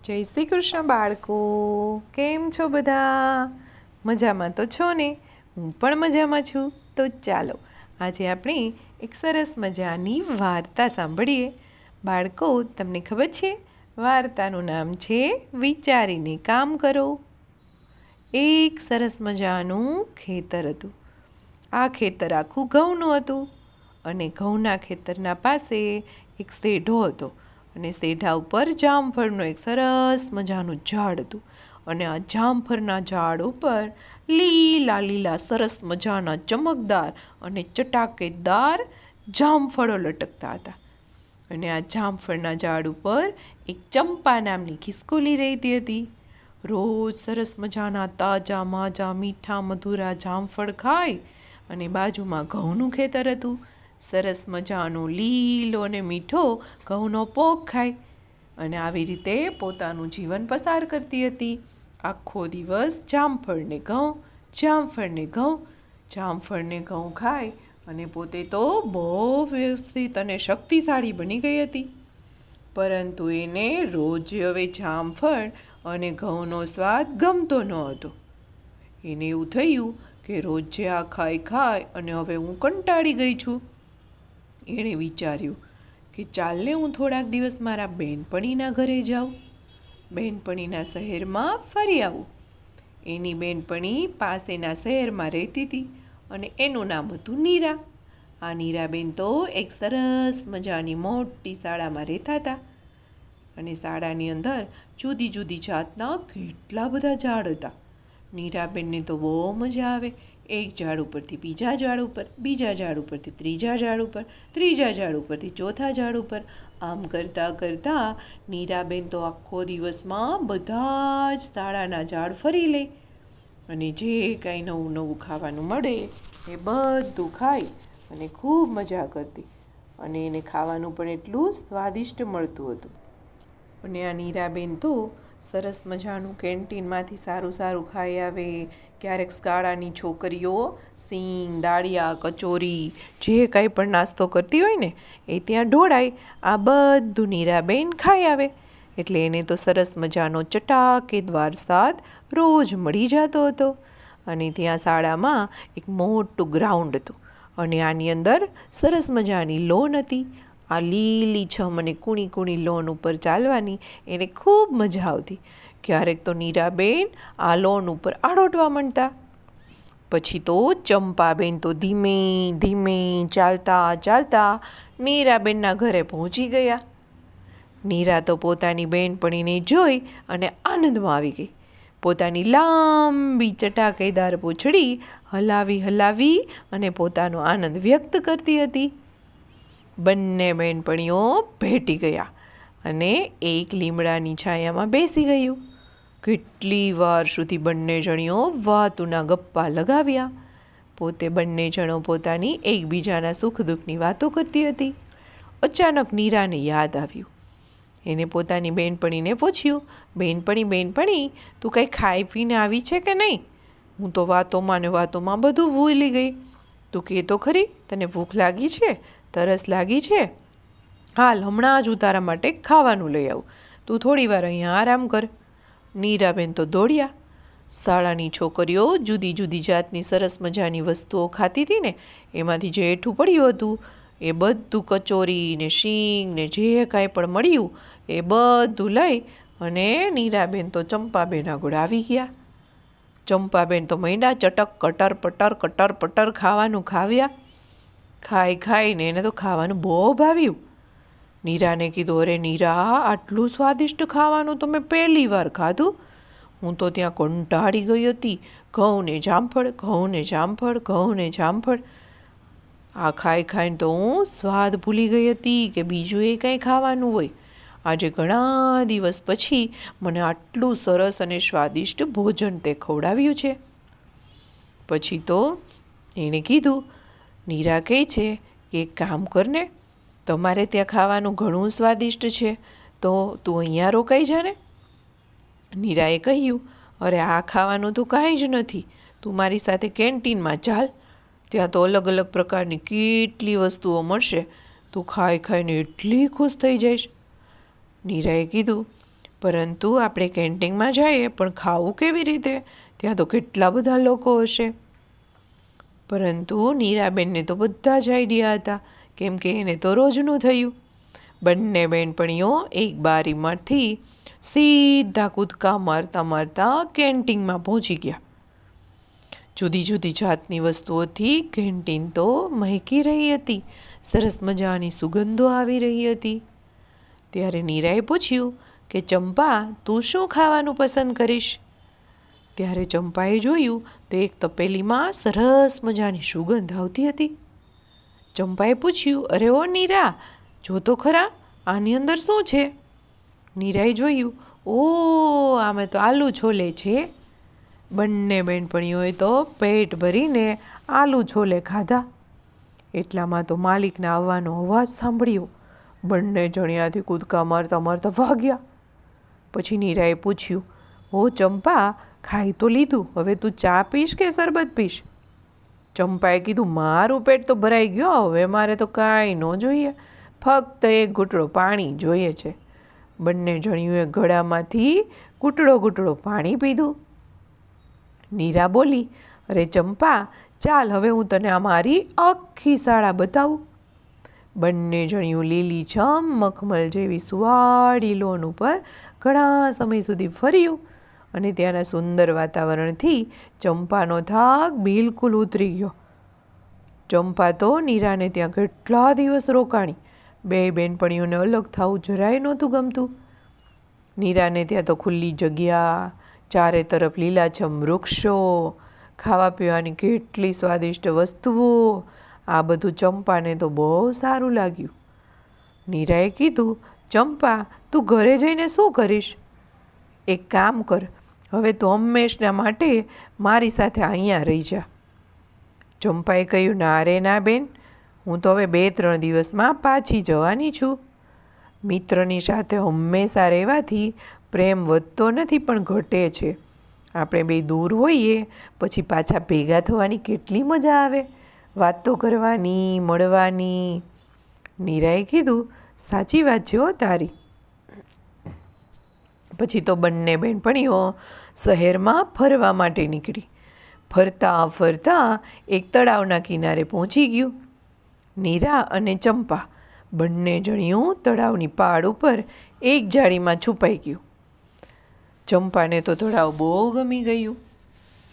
જય શ્રી કૃષ્ણ બાળકો, કેમ છો બધા? મજામાં તો છો ને? હું પણ મજામાં છું. તો ચાલો આજે આપણે એક સરસ મજાની વાર્તા સાંભળીએ. બાળકો, તમને ખબર છે વાર્તાનું નામ છે વિચારીને કામ કરો. એક સરસ મજાનું ખેતર હતું. આ ખેતર આખું ઘઉંનું હતું અને ઘઉંના ખેતરના પાસે એક શેઢો હતો અને શેઢા ઉપર જામફળનું એક સરસ મજાનું ઝાડ હતું અને આ જામફળના ઝાડ ઉપર લીલા લીલા સરસ મજાના ચમકદાર અને ચટાકેદાર જામફળો લટકતા હતા. અને આ જામફળના ઝાડ ઉપર એક ચંપા નામની ખિસકોલી રહેતી હતી. રોજ સરસ મજાના તાજા માજા મીઠા મધુરા જામફળ ખાય અને બાજુમાં ઘઉંનું ખેતર હતું. સરસ મજાનો લીલો અને મીઠો ઘઉંનો પોક ખાય અને આવી રીતે પોતાનું જીવન પસાર કરતી હતી. આખો દિવસ જામફળને ઘઉં, જામફળને ઘઉં, જામફળને ઘઉં ખાય અને પોતે તો બહુ વ્યવસ્થિત અને શક્તિશાળી બની ગઈ હતી. પરંતુ એને રોજ હવે જામફળ અને ઘઉંનો સ્વાદ ગમતો ન હતો. એને એવું થયું કે રોજ આ ખાય અને હવે હું કંટાળી ગઈ છું. એણે વિચાર્યું કે ચાલને હું થોડાક દિવસ મારા બેનપણીના ઘરે જાઉં, બેનપણીના શહેરમાં ફરી આવું. એની બેનપણી પાસેના શહેરમાં રહેતી હતી અને એનું નામ હતું નીરા. આ નીરાબેન તો એક સરસ મજાની મોટી શાળામાં રહેતા હતા અને શાળાની અંદર જુદી જુદી જાતના કેટલા બધા ઝાડ હતા. નીરાબેનને તો બહુ મજા આવે. એક ઝાડ ઉપરથી બીજા ઝાડ ઉપર, બીજા ઝાડ ઉપરથી ત્રીજા ઝાડ ઉપર, ત્રીજા ઝાડ ઉપરથી ચોથા ઝાડ ઉપર, આમ કરતાં કરતાં નીરાબેન તો આખો દિવસમાં બધા જ શાળાના ઝાડ ફરી લે અને જે કાંઈ નવું નવું ખાવાનું મળે એ બધું ખાય અને ખૂબ મજા કરતી. અને એને ખાવાનું પણ એટલું સ્વાદિષ્ટ મળતું હતું. અને આ નીરાબેન તો સરસ મજાનું કેન્ટીનમાંથી સારું સારું ખાઈ આવે. ક્યારેક શાળાની છોકરીઓ સીંગ, દાળિયા, કચોરી જે કાંઈ પણ નાસ્તો કરતી હોય ને એ ત્યાં ઢોળાય. આ બધું નીરાબેન ખાઈ આવે એટલે એને તો સરસ મજાનો ચટાકેદાર સ્વાદ રોજ મળી જતો હતો. અને ત્યાં શાળામાં એક મોટું ગ્રાઉન્ડ હતું અને આની અંદર સરસ મજાની લોન હતી. આ લીલી છમ અને કૂણી કૂણી લોન ઉપર ચાલવાની એને ખૂબ મજા આવતી. ક્યારેક તો નીરાબેન આ લોન ઉપર આડોટવા માંડતા. પછી તો ચંપાબેન તો ધીમે ધીમે ચાલતા ચાલતા નીરાબેનના ઘરે પહોંચી ગયા. નીરા તો પોતાની બેનપણીને જોઈ અને આનંદમાં આવી ગઈ. પોતાની લાંબી ચટાકેદાર પૂંછડી હલાવી હલાવી અને પોતાનો આનંદ વ્યક્ત કરતી હતી. બંને બેનપણીઓ ભેટી ગયા અને એક લીમડાની છાયામાં બેસી ગયું. કેટલી વાર સુધી બંને જણીઓ વાતોના ગપ્પા લગાવ્યા. પોતે બંને જણો પોતાની એકબીજાના સુખ દુઃખની વાતો કરતી હતી. અચાનક નીરાને યાદ આવ્યું. એને પોતાની બેનપણીને પૂછ્યું, બેનપણી, તું કંઈ ખાઈ પીને આવી છે કે નહીં? હું તો વાતોમાં ને વાતોમાં બધું ભૂલી ગઈ. તું કહે તો ખરી, તને ભૂખ લાગી છે, તરસ લાગી છે? હાલ હમણાં જ હું તારા માટે ખાવાનું લઈ આવું. તું થોડી વાર અહીંયા આરામ કર. નીરાબેન તો દોડ્યા. શાળાની છોકરીઓ જુદી જુદી જાતની સરસ મજાની વસ્તુઓ ખાતી હતી ને એમાંથી જે હેઠું પડ્યું હતું એ બધું કચોરી ને શીંગ ને જે કાંઈ પણ મળ્યું એ બધું લઈ અને નીરાબેન તો ચંપાબેન આગળ આવી ગયા. ચંપાબેન તો માંડ્યા ચટક કટર પટર કટર પટર ખાવાનું ખાવ્યા. ખાઈને એને તો ખાવાનું બહુ ભાવ્યું. નીરાને કીધું, અરે નીરા, આટલું સ્વાદિષ્ટ ખાવાનું તો મેં પહેલી વાર ખાધું. હું તો ત્યાં કંટાળી ગઈ હતી. ઘઉં ને જામફળ, ઘઉં ને જામફળ, ઘઉં ને જામફળ. આ ખાઈને તો હું સ્વાદ ભૂલી ગઈ હતી કે બીજું એ કંઈ ખાવાનું હોય. આજે ઘણા દિવસ પછી મને આટલું સરસ અને સ્વાદિષ્ટ ભોજન તે ખવડાવ્યું છે. પછી તો એણે કીધું, નીરા કહે છે કે એક કામ કરને, તમારે ત્યાં ખાવાનું ઘણું સ્વાદિષ્ટ છે તો તું અહીંયા રોકાઈ જાને. નીરાએ કહ્યું, અરે આ ખાવાનું તો કાંઈ જ નથી, તું મારી સાથે કેન્ટીનમાં ચાલ. ત્યાં તો અલગ અલગ પ્રકારની કેટલી વસ્તુઓ મળશે. તું ખાઈને એટલી ખુશ થઈ જઈશ. નીરાએ કીધું, પરંતુ આપણે કેન્ટીનમાં જઈએ પણ ખાવું કેવી રીતે? ત્યાં તો કેટલા બધા લોકો હશે. પરંતુ નીરાબેનને તો બધા જ આઈડિયા હતા, કેમ કે એને તો રોજનું થયું. બંને બહેનપણીઓ એક બારીમાંથી સીધા કૂદકા મારતા મારતા કેન્ટીનમાં પહોંચી ગયા. જુદી જુદી જાતની વસ્તુઓથી કેન્ટીન તો મહેકી રહી હતી. સરસ મજાની સુગંધો આવી રહી હતી. ત્યારે નીરાએ પૂછ્યું કે ચંપા, તું શું ખાવાનું પસંદ કરીશ? ત્યારે ચંપાએ જોયું તો એક તપેલીમાં સરસ મજાની સુગંધ આવતી હતી. ચંપાએ પૂછ્યું, અરે ઓ નીરા, જો તો ખરા આની અંદર શું છે? નીરાએ જોયું, ઓ આમાં તો આલુ છોલે છે. બંને બહેનપણીઓએ તો પેટ ભરીને આલુ છોલે ખાધા. એટલામાં તો માલિકના આવવાનો અવાજ સાંભળ્યો. બંને જણિયાથી કૂદકા મારતા મારતા ભાગ્યા. પછી નીરાએ પૂછ્યું, ઓ ચંપા, ખાઈ તો લીધું, હવે તું ચા પીશ કે શરબત પીશ? ચંપાએ કીધું, મારું પેટ તો ભરાઈ ગયો, હવે મારે તો કાંઈ ન જોઈએ, ફક્ત એક ઘૂંટડો પાણી જોઈએ છે. બંને જણીઓએ ગળામાંથી ઘૂંટડો પાણી પીધું. નીરા બોલી, અરે ચંપા, ચાલ હવે હું તને આ મારી આખી શાળા બતાવું. બંને જણીઓ લીલીછમ મખમલ જેવી સુવાળી લોન ઉપર ઘણા સમય સુધી ફર્યું અને ત્યાંના સુંદર વાતાવરણથી ચંપાનો થાક બિલકુલ ઉતરી ગયો. ચંપા તો નીરાને ત્યાં કેટલા દિવસ રોકાણી. બે બહેનપણીઓને અલગ થવું જરાય નહોતું ગમતું. નીરાને ત્યાં તો ખુલ્લી જગ્યા, ચારે તરફ લીલાછમ વૃક્ષો, ખાવા પીવાની કેટલી સ્વાદિષ્ટ વસ્તુઓ, આ બધું ચંપાને તો બહુ સારું લાગ્યું. નીરાએ કીધું, ચંપા, તું ઘરે જઈને શું કરીશ? એક કામ કર, હવે તું હંમેશના માટે મારી સાથે અહીંયા રહી જા. ચંપાએ કહ્યું, ના રે ના બેન, હું તો હવે 2-3 દિવસમાં પાછી જવાની છું. મિત્રની સાથે હંમેશા રહેવાથી પ્રેમ વધતો નથી પણ ઘટે છે. આપણે બે દૂર હોઈએ પછી પાછા ભેગા થવાની કેટલી મજા આવે, વાતો કરવાની, મળવાની. નીરાએ કીધું, સાચી વાત છે હો તારી. પછી તો બંને બહેનપણીઓ શહેરમાં ફરવા માટે નીકળી. ફરતા ફરતા એક તળાવના કિનારે પહોંચી ગયું. નીરા અને ચંપા બંને જણીઓ તળાવની પાળ ઉપર એક જાળીમાં છુપાઈ ગયું. ચંપાને તો તળાવ બહુ ગમી ગયું.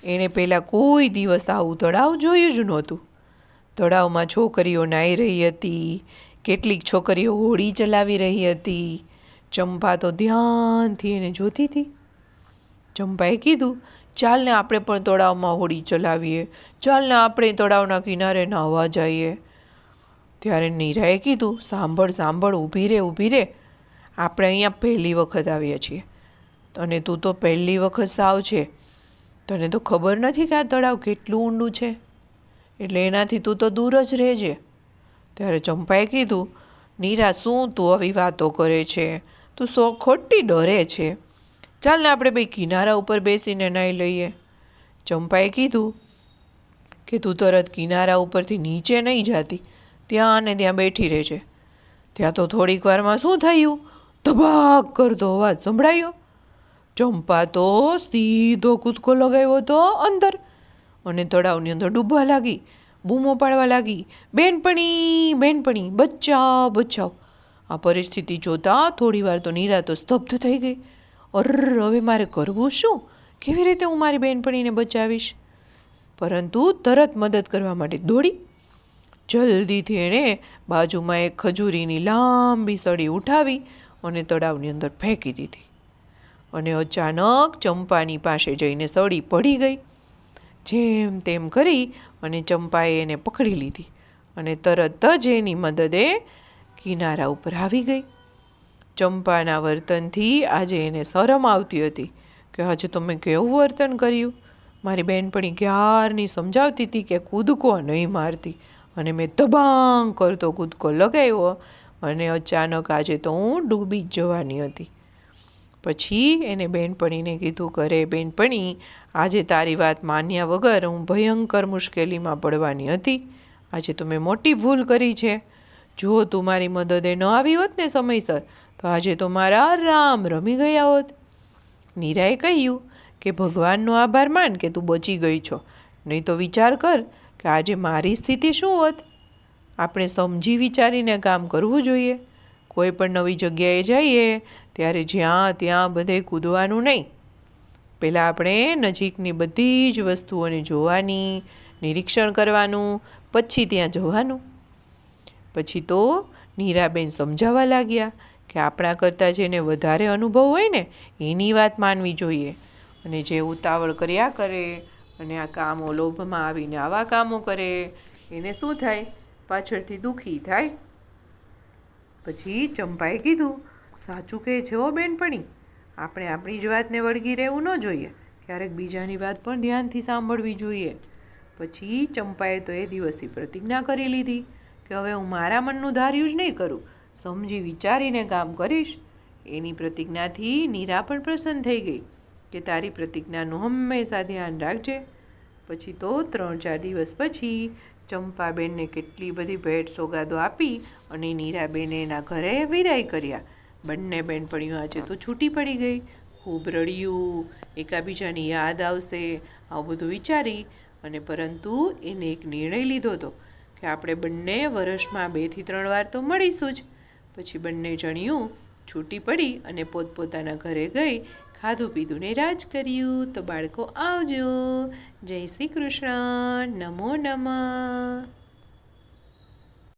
એણે પહેલાં કોઈ દિવસ આવું તળાવ જોયું જ નહોતું. તળાવમાં છોકરીઓ નાહી રહી હતી, કેટલીક છોકરીઓ હોડી ચલાવી રહી હતી. ચંપા તો ધ્યાનથી એને જોતી હતી. ચંપાએ કીધું, ચાલ ને આપણે પણ તળાવમાં હોડી ચલાવીએ, ચાલ ને આપણે તળાવના કિનારે નાહવા જઈએ. ત્યારે નીરાએ કીધું, સાંભળ, ઊભી રહે. આપણે અહીંયા પહેલી વખત આવ્યા છીએ અને તું તો પહેલી વખત સાવ છે. તને તો ખબર નથી કે આ તળાવ કેટલું ઊંડું છે, એટલે એનાથી તું તો દૂર જ રહેજે. ત્યારે ચંપાએ કીધું, નીરા, શું તું આવી વાતો કરે છે? તું ખોટી ડરે છે. ચાલ ને આપણે બે કિનારા ઉપર બેસીને નાહી લઈએ. ચંપાએ કીધું કે તું તરત કિનારા ઉપરથી નીચે નહીં જાતી, ત્યાં ને ત્યાં બેઠી રહેજે. ત્યાં તો થોડીક વારમાં શું થયું? ધબાક કરતો અવાજ સંભળાયો. ચંપા તો સીધો કૂદકો લગાવ્યો તો અંદર અને તળાવની અંદર ડૂબવા લાગી, બૂમો પાડવા લાગી, બેનપણી, બચાવ. આ પરિસ્થિતિ જોતા થોડી વાર તો નીરા તો સ્તબ્ધ થઈ ગઈ. હવે મારે કરવું શું? કેવી રીતે હું મારી બેનપણીને બચાવીશ? પરંતુ તરત મદદ કરવા માટે દોડી. જલ્દીથી એણે બાજુમાં એક ખજૂરીની લાંબી સળી ઉઠાવી અને તળાવની અંદર ફેંકી દીધી. અને અચાનક ચંપાની પાસે જઈને સળી પડી ગઈ. જેમ તેમ કરી અને ચંપાએ એને પકડી લીધી અને તરત જ એની મદદે કિનારા ઉપર આવી ગઈ. ચંપાના વર્તનથી આજે એને શરમ આવતી હતી કે આજે તો મેં કેવું વર્તન કર્યું. મારી બહેનપણી ક્યારની સમજાવતી હતી કે કૂદકો નહીં મારતી અને મેં ધબાંગ કરતો કૂદકો લગાવ્યો અને અચાનક આજે તો હું ડૂબી જ જવાની હતી. પછી એને બહેનપણીને કીધું, કરે બહેનપણી, આજે તારી વાત માન્યા વગર હું ભયંકર મુશ્કેલીમાં પડવાની હતી. આજે તો મેં મોટી ભૂલ કરી છે. જો તું મારી મદદે ન આવી હોત ને સમયસર તો આજે તો મારા રામ રમી ગયા હોત. નીરાએ કહ્યું કે ભગવાનનો આભાર માન કે તું બચી ગઈ છો, નહીં તો વિચાર કર કે આજે મારી સ્થિતિ શું હોત. આપણે સમજી વિચારીને કામ કરવું જોઈએ. કોઈ પણ નવી જગ્યાએ જઈએ ત્યારે જ્યાં ત્યાં બધે કૂદવાનું નહીં. પહેલાં આપણે નજીકની બધી જ વસ્તુઓને જોવાની, નિરીક્ષણ કરવાનું, પછી ત્યાં જવાનું. પછી તો નીરાબેન સમજાવવા લાગ્યા કે આપણા કરતાં જેને વધારે અનુભવ હોય ને એની વાત માનવી જોઈએ, અને જે ઉતાવળ કર્યા કરે અને આ કામો લોભમાં આવીને આવા કામો કરે એને શું થાય, પાછળથી દુઃખી થાય. પછી ચંપાએ કીધું, સાચું કહે છે હો બેનપણી, આપણે આપણી જ વાતને વળગી રહેવું ન જોઈએ, ક્યારેક બીજાની વાત પણ ધ્યાનથી સાંભળવી જોઈએ. પછી ચંપાએ તો એ દિવસથી પ્રતિજ્ઞા કરી લીધી કે હવે હું મારા મનનું ધાર્યું જ નહીં કરું, સમજી વિચારીને કામ કરીશ. એની પ્રતિજ્ઞાથી નીરા પણ પ્રસન્ન થઈ ગઈ કે તારી પ્રતિજ્ઞાનું હંમેશા ધ્યાન રાખજે. પછી તો 3-4 દિવસ પછી ચંપાબેનને કેટલી બધી ભેટ સોગાદો આપી અને નીરાબેને એના ઘરે વિદાય કર્યા. બંને બેનપણીઓ આજે તો છૂટી પડી ગઈ. ખૂબ રડ્યું, એકાબીજાની યાદ આવશે આવું બધું વિચારી, અને પરંતુ એને એક નિર્ણય લીધો હતો કે આપણે બંને વર્ષમાં 2 થી 3 વાર તો મળીશું જ. પછી બંને જણીયું છૂટી પડી અને પોતપોતાના ઘરે ગઈ, ખાધું પીધું ને રાજ કર્યું. તો બાળકો આવજો. જય શ્રી કૃષ્ણ. નમો નમઃ.